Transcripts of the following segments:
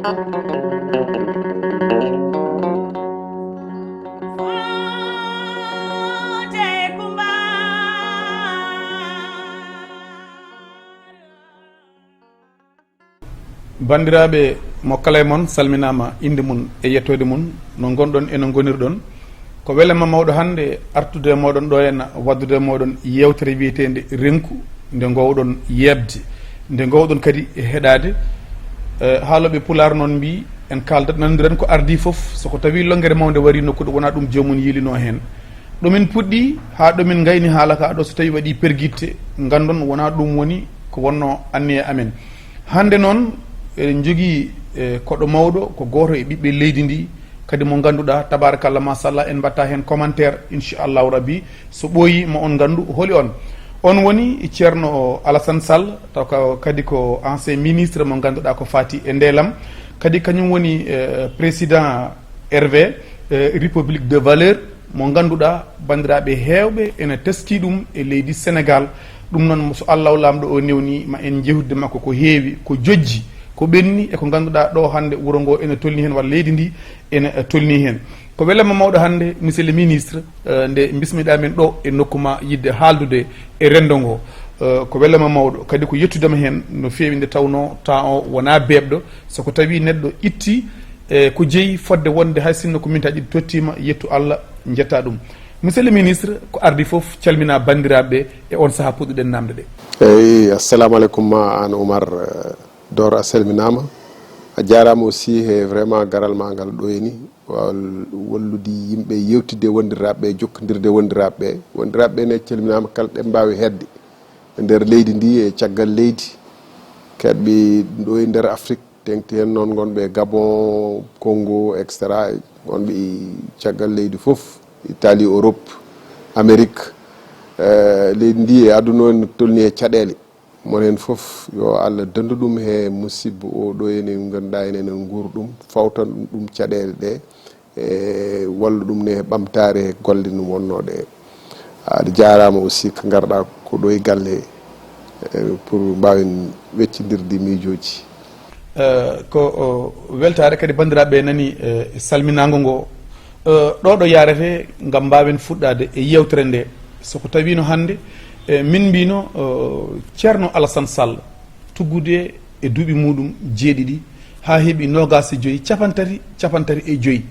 bandiraɓe mo kala e moon salminama inde mum e yettode mum no gonɗon eno gonirɗon ko welema mawɗo hande artude moɗon ɗo henna waddude moɗon yewtere wiyetede renku nde gowɗon yebde nde gowɗon kadi heɗade haaloɓe pular noon mbi en kaldat nandiren ko ardi foof soko tawi longere mawde wari nokkuɗo wona ɗum jomum yilino hen ɗumin puɗɗi ha ɗumin gayni haala ka ɗo so tawi waɗi perguitte gandon wona ɗum woni ko wonno anni e amen hande noon eɗen jogui koɗo mawɗo ko goto e ɓiɓɓe leydi ndi kadi mo ganduɗa tabarakallah machallah en mbatta hen commentaire inchallahu rabbi so ɓooyi mo on gandu holi on woni ceerno Alassane Sall taw kadi ko ancien ministre mo ganduɗa ko fati e ndeelam kadi kañum woni président RV république de valeur mo ganduɗa bandiraɓe hewɓe ene teski ɗum e leydi Sénégal ɗum noon so Allah lamɗo o newni ma en jehudde makko ko heewi ko jojji ko ɓenni e ko ganduɗa ɗo hande wuuro ngo ene tolni hen walla leydi ndi ene tolni hen ko welama mawɗo hande monsieur le ministre nde bismiɗa men ɗo e nokkuma yidde haaldude e rendo ngo ko welama mawɗo kadi ko yettudema hen no fewi nde tawno temps o wona beɓɗo soko tawi neɗɗo itti ko jeeyi fodde wonde hay sinno ko mintaji ɗi tottima yettu Allah jetta ɗum monsieur le ministre ko ardi foof calmina bandiraɓe e on saaha puɗɗuɗen namde ɗe eyyi assalamu aleykum an Oumar Doro a salminama a jarama aussi he vraiment garal ma ngal ɗoyni wallude yimɓe yewtidde wondiraɓe jokkodirde wondiraɓe ne calminama kala ɗe mbawi hedde e nder leydi ndi e caggal leydi kadɓe ɗo e nder Afrique tengti hen noon gonɓe Gabon Congo etc gonɓe caggal leydi foof Italie Europe Amérique leydi ndi e aduna no tolni e caɗele mon hen foof yo Allah dandu ɗum he musibbo o ɗo ene ganduɗa enen guura ɗum fawtan ɗum caɗele ɗe e walla ɗum ne ɓamtare e golle no wonnoɗe aɗa jarama aussi ko garɗa ko ɗo e galle pour mbawen weccidirde miijoji ko weltare kadi bandiraɓe nani salminago ngo ɗo yarete gam mbawen fuɗɗade e yewtere nde soko tawino hande min mbino ceerno Alassane Sall tuggude e duuɓi muɗum jeeɗiɗi ha heeɓi nogas e joyyi capantati e joyyi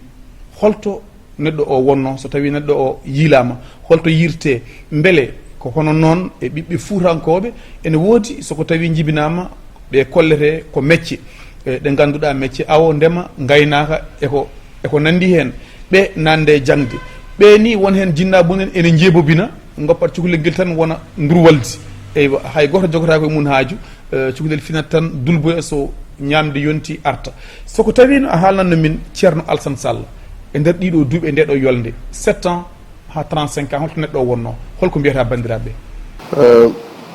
holto neɗɗo o wonno so tawi neɗɗo o yiilama holto yirte beele ko hono noon e ɓiɓɓe fuutankoɓe ene woodi soko tawi jibinama ɓe kollete ko mecce ɗe ganduɗa mecce awo ndema gaynaka eko nandi hen ɓe nande jangde ɓe ni won hen jinnabunen ene jeebobina goppat cukalel guel tan wona durwaldi eywa hay goto jogota koye mun haaju cukalel finat tan dulboya so ñamde yonti arta soko tawino a haalnanno min ceerno Alassane Sall e nder ɗiɗo duuɓi e ndeɗo yolde 7 ans ha 35 ans holto neɗɗo o wonno holko mbiyata bandiraɓe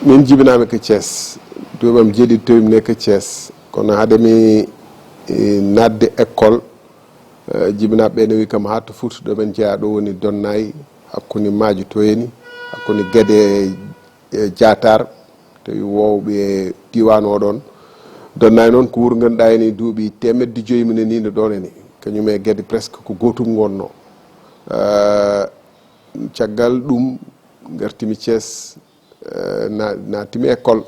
min jibinami ko Thiès duuɓam jeeɗi towimne ko Thiès kono haademi nadde école jibinaɓe ne wi kam ha to Fouta ɗo men jeeya ɗo woni Donnayyi hakkude Maaji Toyeni hakkude Guédé Diatar tawi wowɓe e diwan oɗon Donnayyi noon ko wuuro ganduɗa ene duuɓi 100 minen ni no ɗon ene kañum e Guédé presque ko gotum gonno caggal ɗum gartimi Thiès natimi école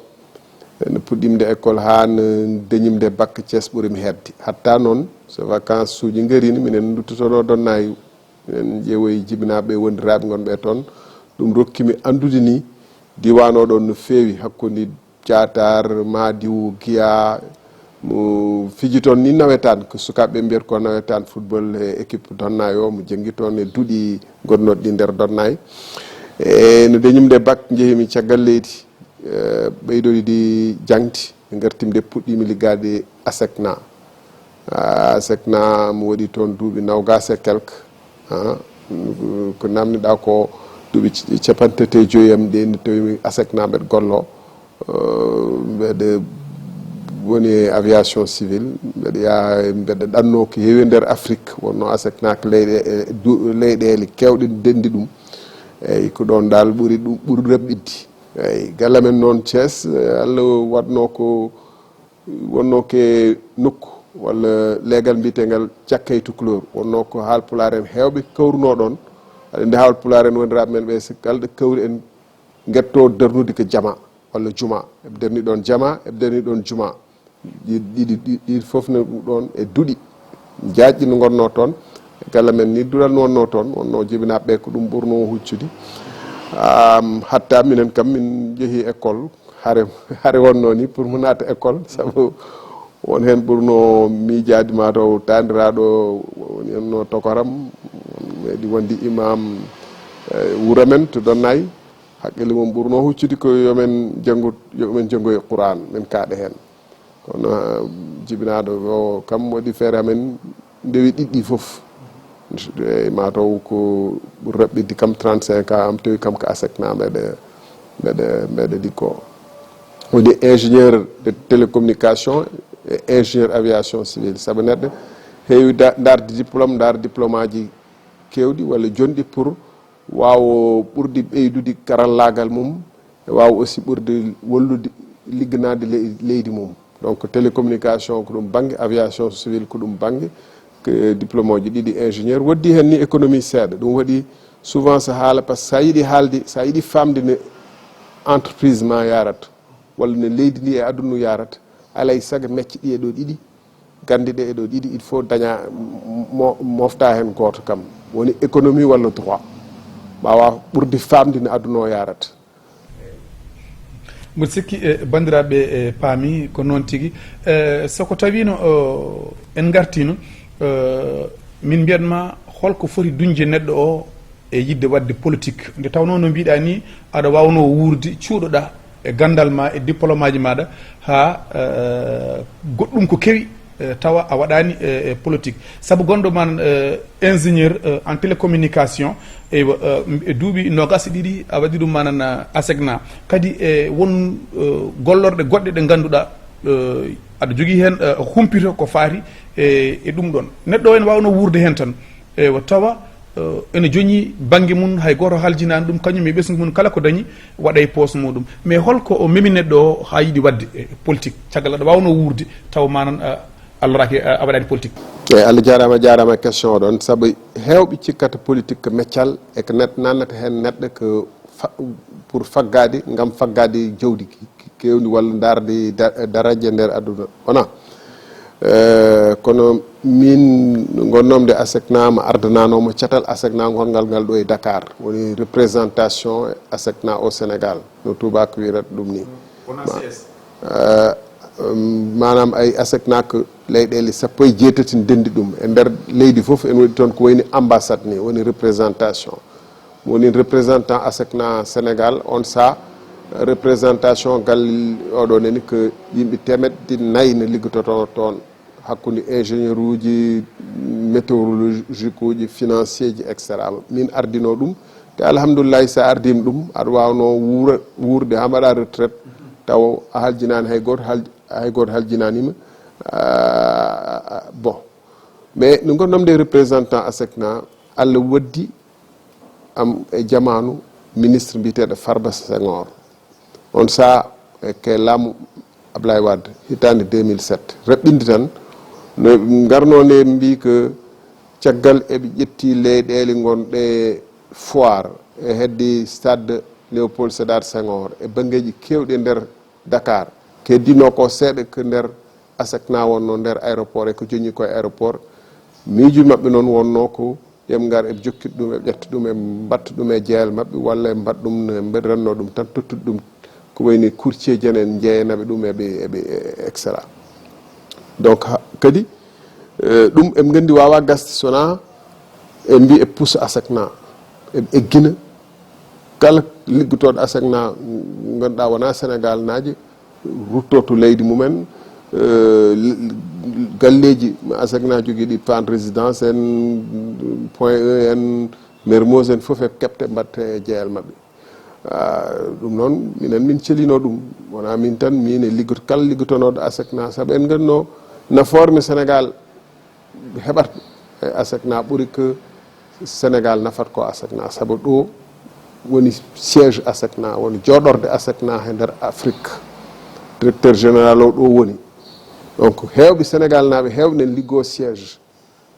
no puɗɗimde école ha no dañimde bac Thiès ɓuurimi hedde hatta noon so vacances uji garini minen duttotoɗo Donnayyi minen ƴeewoyi jibinaɓe wondiraɓe gonɓe toon ɗum rokkimi andude ni diwan oɗon no fewi hakkude Diatar Madiw Guiya mo fiji toon ni nawetan ko sukaɓe mbiyata ko nawetan football e équipe Donnayyi o mo jangui toon e duuɗi gonnoɗi nder Donnayyi e no dañimde bac jeehimi caggal leydi ɓeydoɗi jangti e gartimde puɗɗimi liggade ASECNA ASECNA mo waɗi toon duuɓi nogas e quelque ko namdiɗa ko duuɓi 35 am ɗe nde tawimi ASECNA mbeɗa gollo mbeɗa woni e aviation civile mbeɗa ɗanno ko heewi nder Afrique wonno ASECNA ko leyɗele kewɗe dendi ɗum eyyi ko ɗon dal ɓuuri reɓɓidde eyyi gallamen noon Thiès Allah wonno ke nokku walla leegal mbiyetegal cakkay tukulor wonno ko haalpulaar en heewɓe kawruno ɗon aɗa nde haalpulaar en wondiraaɓe men ɓe so kalɗo kawri en getto darnude ko jama walla juma eɓe darni ɗon jama eɓe darni ɗon juma ɗiɗi fof ne ɗum ɗon e duuɗi jaajɗi no gonno toon e galla men ni duɗal no wonno toon wonno jibinaɓe ɓe ko ɗum ɓurno huccude hatta minen kam min jeehi école hare wonno ni pour mo naata école saabu won hen ɓurno miijade mataw tandiraɗo woni henno tokoram meɗi wondi imam wuura men to Donnayyi haqqille mum ɓurno huccude ko yomen janggoye Qur'an min kaaɗa hen kono jibinaɗo o kam waɗi feere amen ndewi ɗiɗɗi foof mataw ko ɓuuri raɓɓidde kam 35 ans am tawi kam ko ASECNA mbeɗa liggo woni ingénieur de télécommunication e ingénieur aviation civile saabu neɗɗo heewi darde diplôme aji kewɗi walla jonɗi pour wawa ɓurde ɓeydude karallagal mum e wawa aussi ɓurde wallude ligganade leydi mum donc télécommunication ko ɗum banggue aviation civile ko ɗum banggue diplôme oji ɗiɗi ingénieur waddi hen ni économie seeɗa ɗum waɗi souvent so haala par ce que sa yiiɗi famde ne entreprise ma yarata walla ne leydi ndi e aduna yarata alay saago mecce ɗi e ɗo ɗiɗi gande ɗe e ɗo ɗiɗi il faut daña mofta hen goto kam woni économie walla droit ɓawa ɓurde famde ne aduna o yarata mbiɗa sikki bandiraɓe paami ko noon tigui soko tawino en gartino min mbiyatma holko foti duñde neɗɗo o e yidde wadde politique nde tawno no mbiɗa ni aɗa wawno wuurde cuuɗoɗa e gandal ma e diplôme aji maɗa ha goɗɗum ko kewi tawa a waɗani e politique saabu gonɗo man ingénieur en télécommunication e duuɓi nogas ɗiɗi a waɗi ɗum manan ASECNA kadi won gollorɗe goɗɗe ɗe ganduɗa aɗa jogui hen humpito ko faati e ɗum ɗon neɗɗo o ene wawno wurde hen tan tawa ene joñi banggue mum hay goto haljinani ɗum kañum e ɓesgu mum kala ko dañi waɗa e poos muɗum mais holko o memi neɗɗo o ha yiiɗi wadde politique caggal aɗa wawno wurde taw manan Allah raki a waɗani politique eyyi Allah jarama question o ɗon saabu hewɓe cikkata politique ko meccal e ko neɗɗo nannata hen neɗɗo ko pour faggade gam faggade jawdi kewdi walla darde daraje nder aduna wona kono min gonnomde ASECNA mo ardananomo catal ASECNA gongal ngal ɗo e Dakar woni représentation ASECNA au Sénégal no tubako wirata ɗum ni manam ay ASECNA ko leyɗele 17 dendi ɗum e nder leydi foof en waɗi toon ko wayni ambassade ni woni représentation woni représentant ASECNA Sénégal on sa représentation gal oɗo neni ko yimɓe 4 ne liggototo toon hakkude ingénieur uji météorologique uji financier ji etc min ardino ɗum te alhamdoulillahi sa ardima ɗum aɗa wawno wuurde ha mbaɗa retraite taw a haljinani hay goto haljinanima bon mais no gonnomde représentant ASECNA Allah waddi am e jamanu ministre mbiteɗo Farba Senghor on sa ke laamu Ablaye Wade hitande 2007 raɓɓinde tan no garno nde mbi ko caggal eɓe ƴetti leyɗele gonɗe foire e hedde stade Léopold Sédar Senghor e banggueji kewɗi nder Dakar keddino ko seeɗa ko nder ASECNA wonno nder aéroport e ko joñi koye aéroport miijude mabɓe noon wonno ko yem gar eɓe jokkita ɗum eɓe ƴetta ɗum e mbatta ɗum e jeyal mabɓe walla e mbaɗa ɗum ɓe renno ɗum tan tottude ɗum ko wayni courtier jen en jeeyanaɓe ɗum eɓe etc donc kadi ɗum eɓe gandi wawa gasde sona e mbi e pousse ASECNA eɓe eggina kala liggotoɗo ASECNA ganduɗa wona Sénégal naaje rutto to leydi mumen galleji ASECNA jogui ɗi Fann Résidence en Point E en Mermoz en foof eɓe kepte mbatte e jeeyal mabɓe ɗum noon minen min celino ɗum wona min tan min e liggoto kala liggotonoɗo ASECNA saabu en ganno naforme Sénégal heɓata e ASECNA ɓuuri que Sénégal nafat ko ASECNA saabu ɗo woni siège ASECNA woni joɗorde ASECNA e nder Afrique directeur général o ɗo woni donc heewɓe sénégal naaɓe heewɓe liggo siège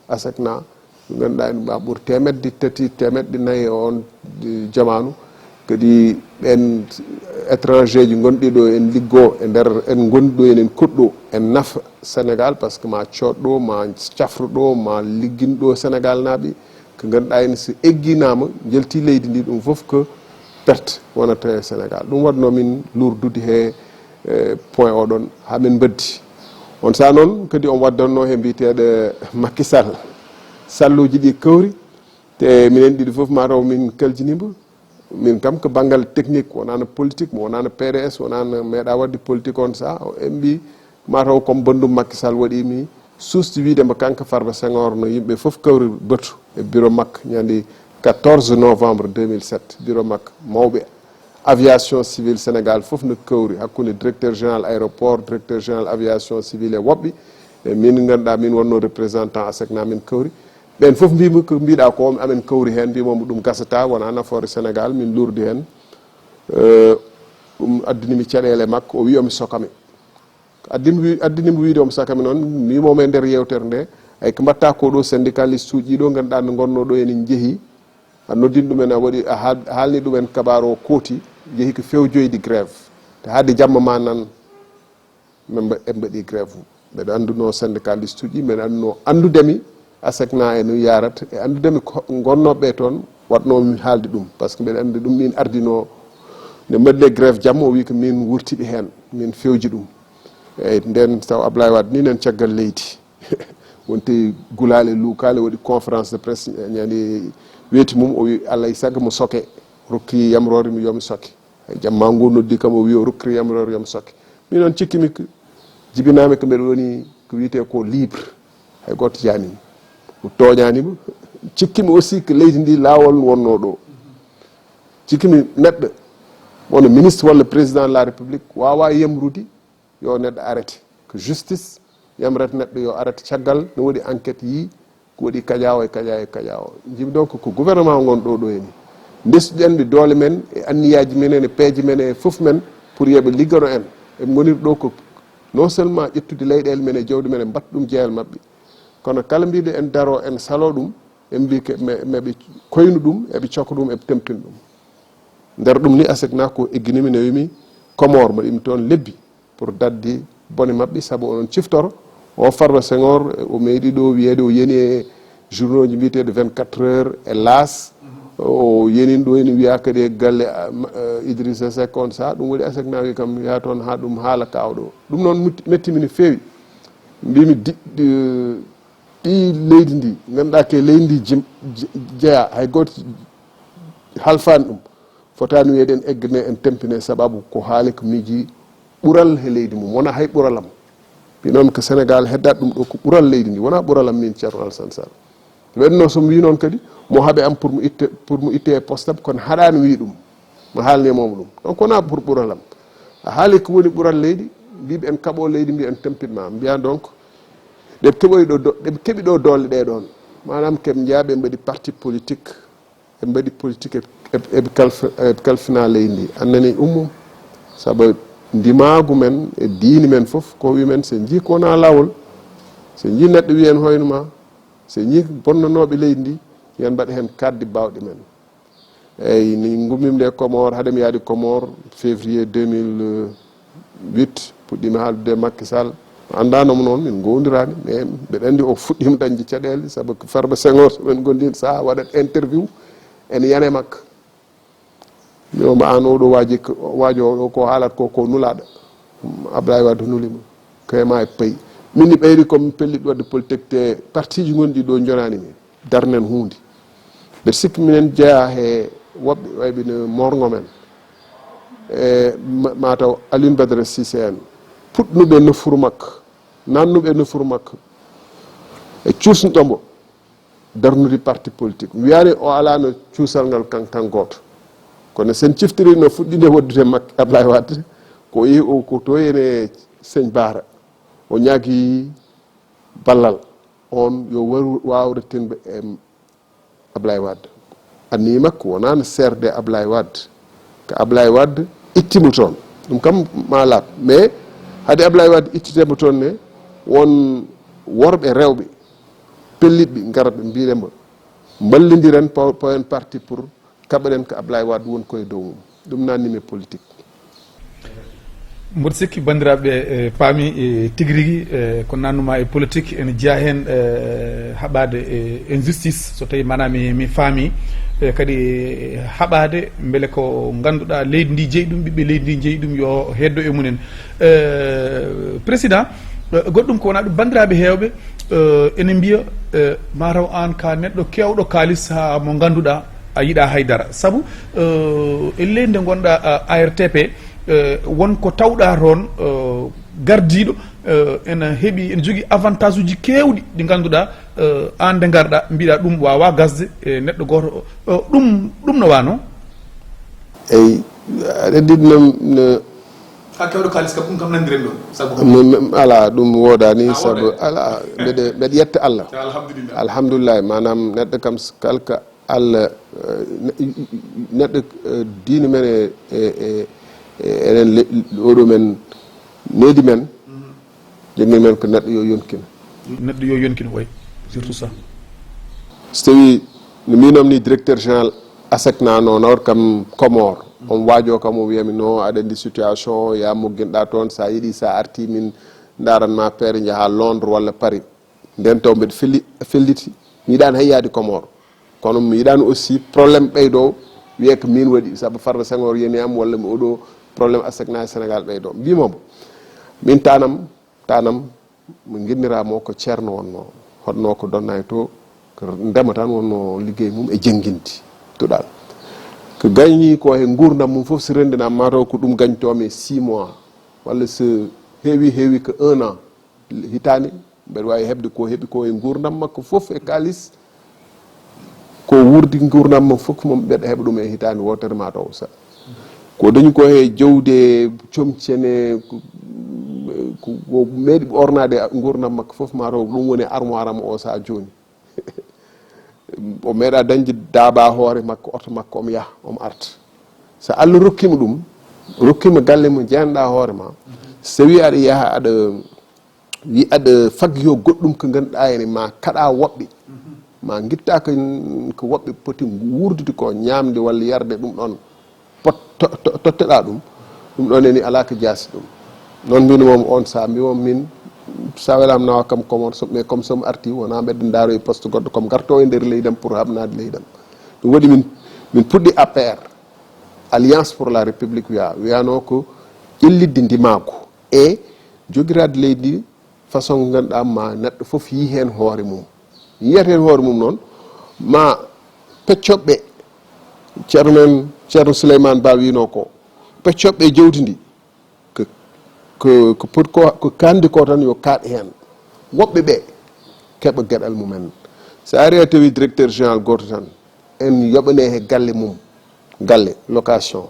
ASECNA ɓe ganduɗa en ɓa ɓuuri temedde tati temedde nayyi on jamanu kadi ɓen étranger ji gonɗi ɗo en liggo e nder en gondi ɗo enen koɗɗo en nafa sénégal par ce que ma coɗɗo ma cafru ɗo ma liggin ɗo sénégal naaɓe ko ganduɗa en so egginama jelti leydi ndi ɗum foof ko perte wonata e sénégal ɗum wadno min lourdude he point oɗon ha min baddi on sa noon kadi on waddanno he mbiteɗo Macky Sall salluji ɗi kawri te minen ɗiɗi foof mataw min kaljinimo min kam ko banggal technique wonano politique mo wonano PDS wonano meeɗa wadde politique on sa en mbi mataw comme bandum Macky Sall waɗimi susde widemo kanko Farba Senghor no yimɓe foof kawri batu e bureau makko ñande 14 novembre 2007 bureau makko mawɓe aviation civile sénégal foof no kawri hakkude directeur général aéroport directeur général aviation civile e woɓɓe e min ganduɗa min wonno représentant ASECNA min kawri ɓen foof mbimi ko mbiɗa ko amen kawri hen mbimomo ɗum gasata wona nafoore sénégal min lurdi hen ɗum addinimi caɗele makko o wi omi sokame addinimo wiide omo sakami noon mbimomo e nder yewtere nde ay ko mbatta ko ɗo syndicaliste uji ɗo ganduɗa no gonno ɗo enen jeehi a noddin ɗumen a waɗi a haalni ɗumen kabaru o kooti jeehi ko fewjoyde grève te haade jamma ma nan en mbaɗi grève mbeɗa anduno syndicaliste uji mbeɗa anduno andudemi ASECNA eno yarata e andudemi gonnoɓe toon watnomi haalde ɗum par ce que mbeɗa andi ɗum min ardino nde mbaɗle grève jamma o wi ko min wurtiɓe hen min fewji ɗum eyyi nden taw Ablaye Wade ni nen caggal leydi wonte gulale luukale waɗi conférence de presse ñande weeti mum o wi Allah e sago mo soke rokki yamrore mi yomi soke ay jamma ngu noddi kam o wi o rokki yamrore yomi soke min noon cikkimi jibinami ko mbeɗa woni ko wiyete ko libre hay goto janimi o toñanimo cikkimi aussi que leydi ndi lawol wonno ɗo cikkimi neɗɗo wono ministre walla président de la république wawa yamrude yo neɗɗo arrêté ko justice yamrata neɗɗo yo arrêté caggal no waɗi enquête yi ko waɗi kaƴawo e kaƴa e kaƴawo jimi donc ko gouvernement gonɗo ɗo eni ndesuɗen ɓe doole men e anniyaji menen e peeje men e foof men pour yooɓe liggano en eɓe goniri ɗo ko non seulement ƴettude leyɗele men e jawdi men e mbatta ɗum jeyal mabɓe kono kala mbiɗo en daro en salo ɗum en mbi meɓe koynu ɗum eɓe cokka ɗum eɓe tempina ɗum nder ɗum ni ASECNA ko egginimi no wimi Comore mbaɗimi toon lebbi pour dadde bone mabɓe saabu onon ciftoro o Farba Senghor o meeɗi ɗo wiyede o yeni e journaux ji mbiteɗo 24 heures e las o yenin ɗo ene wiya kadi e galle Idrissa Seck on sa ɗum waɗi ASECNA wi kam ya toon ha ɗum haala kawɗo ɗum noon mettimi no fewi mbimi ɗi leydi ndi ganduɗa ke leydi ndi jeeya hay goto halfani ɗum fotani wiyeɗen eggane en tempine sababu ko haali ko miiji ɓuural he leydi mum wona hay ɓuuralam mbi noon ko sénégal heddat ɗum ɗo ko ɓuural leydi ndi wona ɓuuralam min ceerno Alassane Sall waɗno somi wi noon kadi mo haaɓe am pour mo itte e poste am kono haɗani wi ɗum mo haalnimomo ɗum donc wona pour ɓuuralam a haali ko woni ɓuural leydi mbiɓe en kaɓo leydi mbi en tempinma mbiya donc ɗeɓe keeɓi ɗo doole ɗe ɗon manam keɓe jeeya ɓe mbaɗi parti politique ɓe mbaɗi politique eɓe kalfina leydi ndi annani ummum saabu ndimagu men e diini men foof ko wimen so jii ko wona lawol so jii neɗɗo wi en hoynuma so jii bonnanoɓe leydi ndi yen mbaɗa hen kadde bawɗe men eyyi ni gummimde Comore haɗemi yaade Comore février 2008 puɗɗimi haaldude Macky Sall andanomo noon min gondirani mais mbeɗa andi o fuɗɗima dañde caɗele saabu ko Farba Senghor somin gondin saha waɗat interview ene yane makko mimo an oɗo waajo oɗo ko haalata ko nulaɗo Abdoulaye Wade nulima kayma e paayi minni ɓeyri komi pelliɗ wadde politique te parti ji gonɗi ɗo jonani min darnen hunde mbeɗa sikki minen jeeya he woɓɓe wayɓe no morgo men e mataw Alioune Badara Cissé en puɗnuɓe nofuru makko nannuɓe nofuru makko e cuusnoɗomo darnude parti politique wiyani o alano cuusal ngal kan tan goto kono sen ciftiri no fuɗɗinde waddude makko Abdoulaye Wade ko yehi o ko to ene seigne Bara o ñaagui ballal on yo wawde tinɓe e Abdoulaye Wade anni makko wonano serde Abdoulaye Wade ko Abdoulaye Wade ittimo toon ɗum kam ma laaɓ mais haade Abdoulaye Wade ittitemo toon ne won worɓe rewɓe pellitɓe garat ɓe mbiremba ballidiren poyen parti pour kaɓaɗen ko Ablaye Wade woni koye dow mum ɗum nannimi politique. mboɗo sikki bandiraɓe paami tigui rigui ko nannuma e politique ene jeeya hen haɓade injustice so tawi mana mi faami kadi haɓade beele ko ganduɗa leydi ndi jeeyi ɗum ɓiɓɓe leydi ndi jeeyi ɗum yo heddo e munen. président goɗɗum ko wona ɗum bandiraɓe hewɓe ene mbiya mataw an ka neɗɗo kewɗo kalis ha mo ganduɗa a yiiɗa haydara saabu e leydi nde gonɗa ARTP wonko tawɗa toon gardiɗo ene heeɓi ene jogui avantage uji kewɗi ɗi ganduɗa an nde garɗa mbiɗa ɗum wawa gasde e neɗɗo goto ɗum no wano eyi aɗa ɗiɗno ha kewɗo kalis kam ɗum kam nandiren ɗon saabu ala ɗum wodani saabu ala mbeɗa yetta Allah alhamdulillah manam neɗɗo kam kalka Allah neɗɗo diine men enen oɗo men needi men jangguin men ko neɗɗo yo yonkino way surtout ça so tawi no minomni directeur général ASECNA noon awr kam Comore on waajo kam o wiyami non aɗa andi situation ya mogguinɗa toon sa yiiɗi sa arti min daranma feere jaaha Londres walla Paris nden taw mbeɗa felliti mi yiɗani hay yaade Comore kono mi yiɗani aussi probléme ɓeydo wiye ko min waɗi saabu Farba Senghor yeni am walla mi oɗo probléme ASECNA e Sénégal ɓeydo mbimomo min tanam mo guinniramo ko ceerno wonno hodno ko donna e to ko ndema tan wonno liggey mum e jangguindi tuɗal ko gañi ko e gurdam mum foof so rendinam mataw ko ɗum gañtomi 6 mois walla so heewi ko 1 an hitande mbeɗa wawi hebde ko heeɓi ko e gurdam makko foof e kalis ko wurdi gurdam makko foof mom mbeɗa heeɓa ɗum e hitande wotere mataw sa ko dañi ko e jawde comcene ko meeɗi ornade gurdam makko foof mataw ɗum woni armoire am o sa joni o meeɗa dañde daaba hoore makko oto makko omo yaha omo arta so Allah rokkima ɗum rokkima galle mo jeenɗa hoore ma so tawi aɗa yaha aɗa fagyo goɗɗum ko ganduɗa ene ma kaɗa woɓɓe ma guitta ko woɓɓe poti wurdude ko ñamde walla yarde ɗum ɗon totteɗa ɗum ɗon eni ala ko jaasi ɗum noon mbinomomi on sa mbimomi min sa welam nawa kam Comore mais comme somi arti wona mbeɗa daaro e poste goɗɗo comme garto e nder leydam pour habnade leydam ɗum waɗi min puɗɗi APR alliance pour la république wiyano ko ƴellidde ndimago e jogirade leydi façon ganduɗa ma neɗɗo foof yi hen hoore mum yiyat hen hoore mum noon ma peccoɓɓe ceerno Souleymane Ba wino ko peccoɓɓe jawdi ndi ko kandi ko tan yo kaaɗ hen woɓɓe ɓe keeɓa gueɗal mumen so ari a tawi directeur général goto tan en yoɓane he galle mum galle location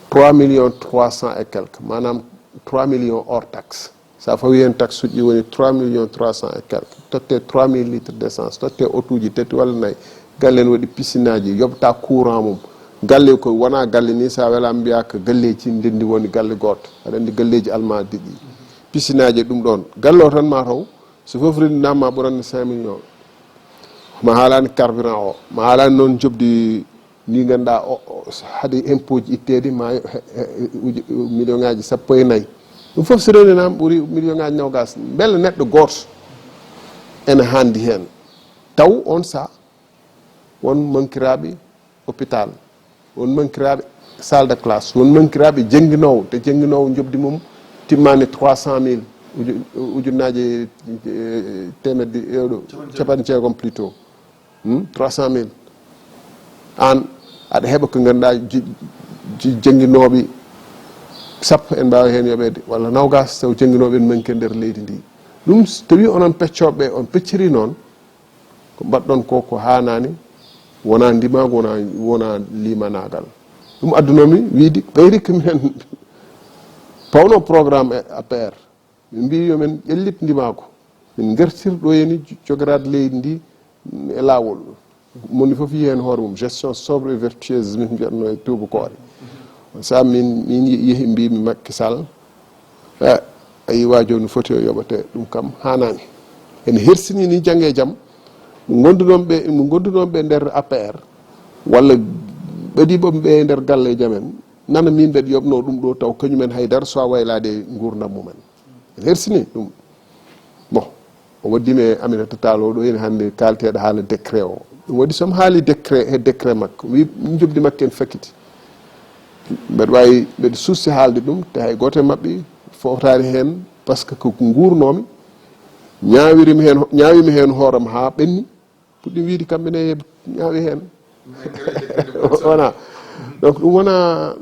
3 millions 300 et quelque manam 3 millions hors taxe sa fawi hen taxe uji woni 3 millions 300 et quelque totte 3000 litres d' essence totte autuji tati walla nayyi galle en waɗi piscine aji yoɓta courant mum galle ko wona galle ni sa welama mbiya ko galleji ndendi woni galle goto aɗa andi galleji allemande ɗi piscine aji ɗum ɗon galle o tan mataw so foof rendinama ɓuranne 5 millions ma haalani carburant o ma haalani noon jobdi ni ganduɗa haade impôt ji ittede ma million ngaji 14 ɗum foof so rendinama ɓuuri million ngaji nogas beele neɗɗo goto ene handi hen taw on sa won mankiraɓe hôpital won mankiraɓe salle de classe won mankiraɓe jangguinowo te jangguinowo jobdi mum timmani 300 000 ujunnaje temedde ewɗo capanɗe jeegom plutôt 300 000 an aɗa heeɓa ko ganduɗa jangguinoɓe sappo en mbawi hen yoɓede walla nawgas taw jangguinoɓe en manque nder leydi ndi ɗum tawi onon peccoɓe on pecciri noon ko mbaɗɗon ko hanani wona ndimago wona limanagal ɗum addunomi wiide ɓeyri ko minen pawno programme APR min mbi yomin ƴellit ndimago min gartir ɗo heni jogorade leydi ndi e lawol moni foof yi hen hoore mum gestion sobre et vertueuse min mbiyatno e tubakore sa min yeehi mbimi Macky Sall ayi wajo no foti o yoɓate ɗum kam hanani en hersini ni jangge jaam mo gondunoɓe nder APR walla ɓadiɓoɓe ɓe nder galle jamen nana min mbeɗa yoɓno ɗum ɗo taw kañumen haydara so waylade gurdam mumen en hersini ɗum bon o waddimi e Aminata Tall o ɗo ene hannde kalteɗo haala décret o ɗum waɗi somi haali décret makko wi jobdi makko en fakkiti mbeɗa wawi mbeɗa suusi haalde ɗum te hay goto e mabɓe fotani hen par ce que ko gurnomi ñawimi hen hooram ha ɓenni puɗɗi wiide kamɓene ñaawi hen wona donc ɗum wona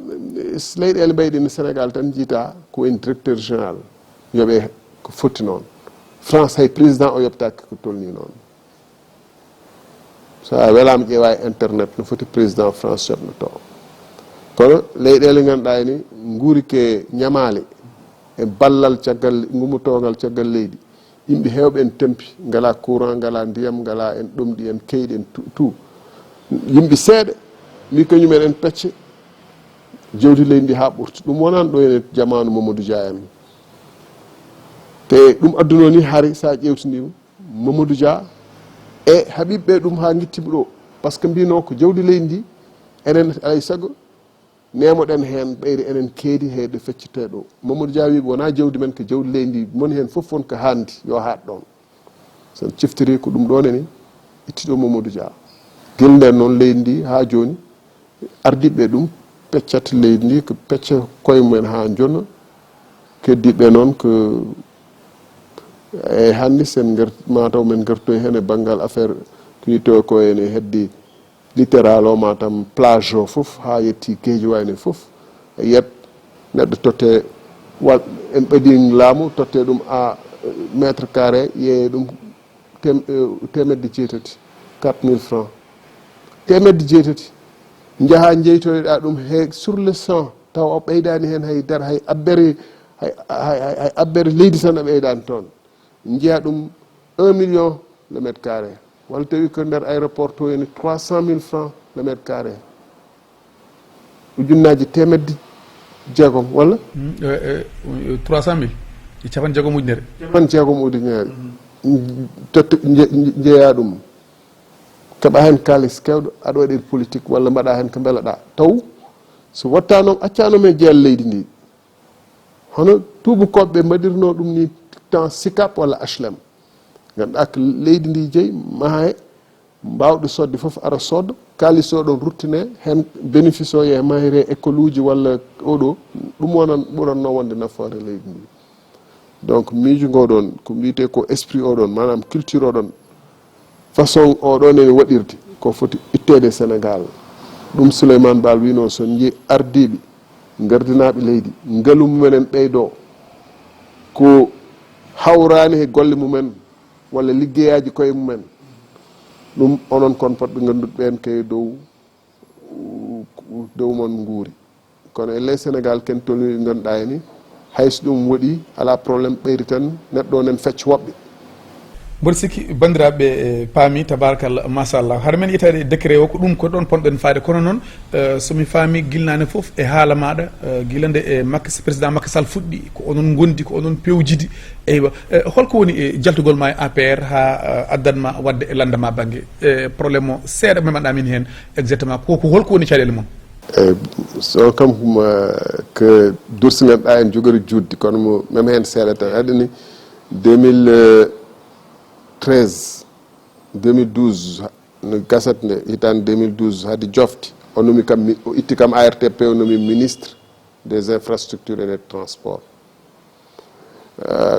leyɗele mbeyɗe no Sénégal tan jiita ko woni directeur général yoɓe ko fotti noon France hay président o yoɓtaki ko tolni noon so a welama ƴeewa e internet no foti président France yoɓnoto kono leyɗele ganduɗa ni guurike ñamale e ballal caggal gummotogal caggal leydi yimɓe hewɓe en tempi ngala courant ngala ndiyam ngala en ɗomɗi en keyɗi en tout yimɓe seeɗa mi kañumen en pecce jewdi leydi ndi ha ɓurti ɗum wonani ɗo ene jamanu Mamadou Dia en te ɗum adduno ni haari sa ƴewtidima Mamadou Dia e haɓiɓe ɗum ha guittima ɗo par ce que mbino ko jawdi leydi ndi enen alay saago nemoɗen hen ɓeyde enen keedi heyde feccite ɗo Mamadou Dia wi wona jawdi men ko jawdi leydi ndi moni hen foof won ko handi yo haat ɗon sen ciftiri ko ɗum ɗon ni ittiɗo Mamadou Dia guel nden noon leydi ndi ha joni ardiɓe ɗum peccata leydi ndi ko pecca koye mumen ha jonna keddiɓe noon ko e hande sen mataw men gartoy hen e banggal affaire ko yitto ko ene heddi littéral o matam plage o foof ha yetti keeji wayne foof e yet neɗɗo totte en ɓaadi laamu totte ɗum a métre carré yeeye ɗum temedde jeetati 4000 francs temedde jeetati jaaha jeytoyɗa ɗum he sur le 100 taw o ɓeydani hen haydara hay abbere leydi tan a ɓeydani toon jiiya ɗum 1 million le mètre carré walla tawi ko nder aéroport to ene 300 000 francs le mètre carré ujunnaji temedde jeegom walla 300 000 e capan jeegom ujunere capan jeegom ujunere totta jeeya ɗum keɓa hen kalis kewɗo aɗa waɗi politique walla mbaɗa hen ko beelaɗa taw so watta noon accanomi e jeel leydi ndi hono tubakoɓe mbaɗirno ɗum ni temps SICAP walla HLM ganduɗa ko leydi ndi jeeyi maahe mbawɗo sodde foof ara sodda kalis o ɗon ruttine hen bénéfice o ye mahire école uji walla oɗo ɗum wonan ɓuranno wonde nafoore leydi ndi donc miijo ngoɗon ko mbiyete ko esprit oɗon manam culture oɗon façon oɗon ene waɗirde ko foti ittede Sénégal ɗum Souleymane Baal wino son jii ardiɓe gardinaɓe leydi ngaalu mumenen ɓeydo ko hawrani e golle mumen walla liggeyaji koye mumen ɗum onon kon potɓe ganduɗo ɓen kay dow mon guuri kono e ley Sénégal ken tolni ganduɗa ni hayso ɗum waɗi ala probléme ɓeyri tan neɗɗo o nen fecca woɓɓe mboɗo sikki bandiraɓe paami tabarakallah machallah haɗa men yitade décret o ko ɗum ko ɗon ponɗen faade kono noon somi faami guilnane foof e haala maɗa guilande e président Macky Sall fuɗɗi ko onon gondi ko onon pewjidi eywa holko woni e jaltugol ma e APR ha addanma wadde e landama banggue probléme o seeɗa memanɗa min hen exactement koko holko woni caɗele moon so kam ko dursineɗa en jogori juddi kono mo meme hen seeɗa tan aɗani 2012 no gasat nde hitande 2012 haade jofte o nomi kam o itti kam ARTP o nomi ministre des infrastructures et des transports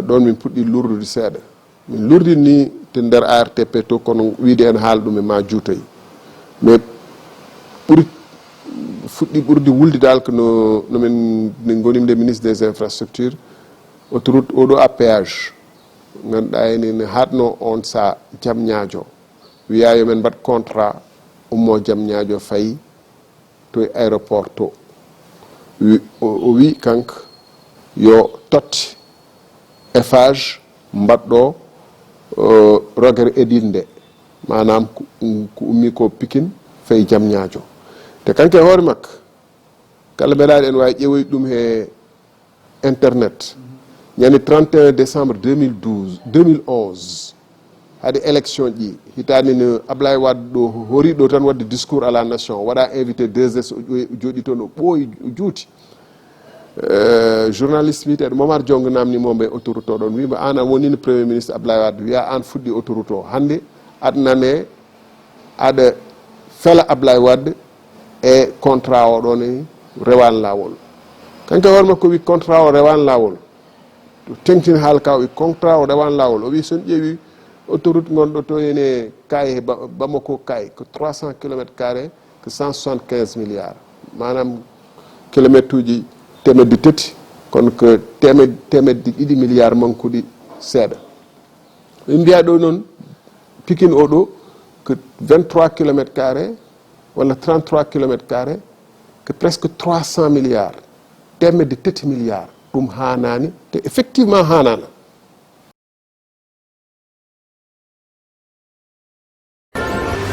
ɗon min puɗɗi lurdude seeɗa min lurdi ni te nder ARTP to kono wiide en haala ɗum e ma juutoy mais fuɗɗi ɓurde wulde dal ko nomin gonimde ministre des infrastructures autoroute oɗo à péage ganduɗa ene ne hatno on sa Diamniadio wiya yomen mbaɗ contrat ummo Diamniadio fayi to e aéroport to o wi kanko yo totte Eiffage mbaɗɗo rogere Edine nde manam ko ummi ko Pikine fayi Diamniadio te kanko e hoore makko kala mbeɗaɗi en wawi ƴewoyde ɗum e internet ñande 31 décembre 2011 hade élection ji hitani no Ablaye Wade ɗo hori ɗo tan wadde discours à la nation waɗa invité 2S jooɗi toon o ɓooyi juuti journaliste wiiteɗo Momar Diongue namni moɓe autoroute o ɗon wima an a wonino premier ministre Ablaye Wade wiya an fuɗɗi autoroute o hande aɗa nane aɗa fela Ablaye Wade e contrat o ɗon rewan lawol kanko hoore makko wi contrat o rewan lawol tengtini haala ka o wi contrat o rewan lawol o wi son ƴeewi autoroute gonɗo to ene kaye Bamako kaye ko 300 kilomètres carré ko 175 milliards manam kilométre uji temedde tati kono ko temedde ɗiɗi milliards mankuɗi seeɗa ɓe mbiya ɗo noon Pikine o ɗo ko 23 kilomètres carré walla 33 kilomètres carré ko presque 300 milliards temedde tati milliards ɗum hanani te effectivement hanana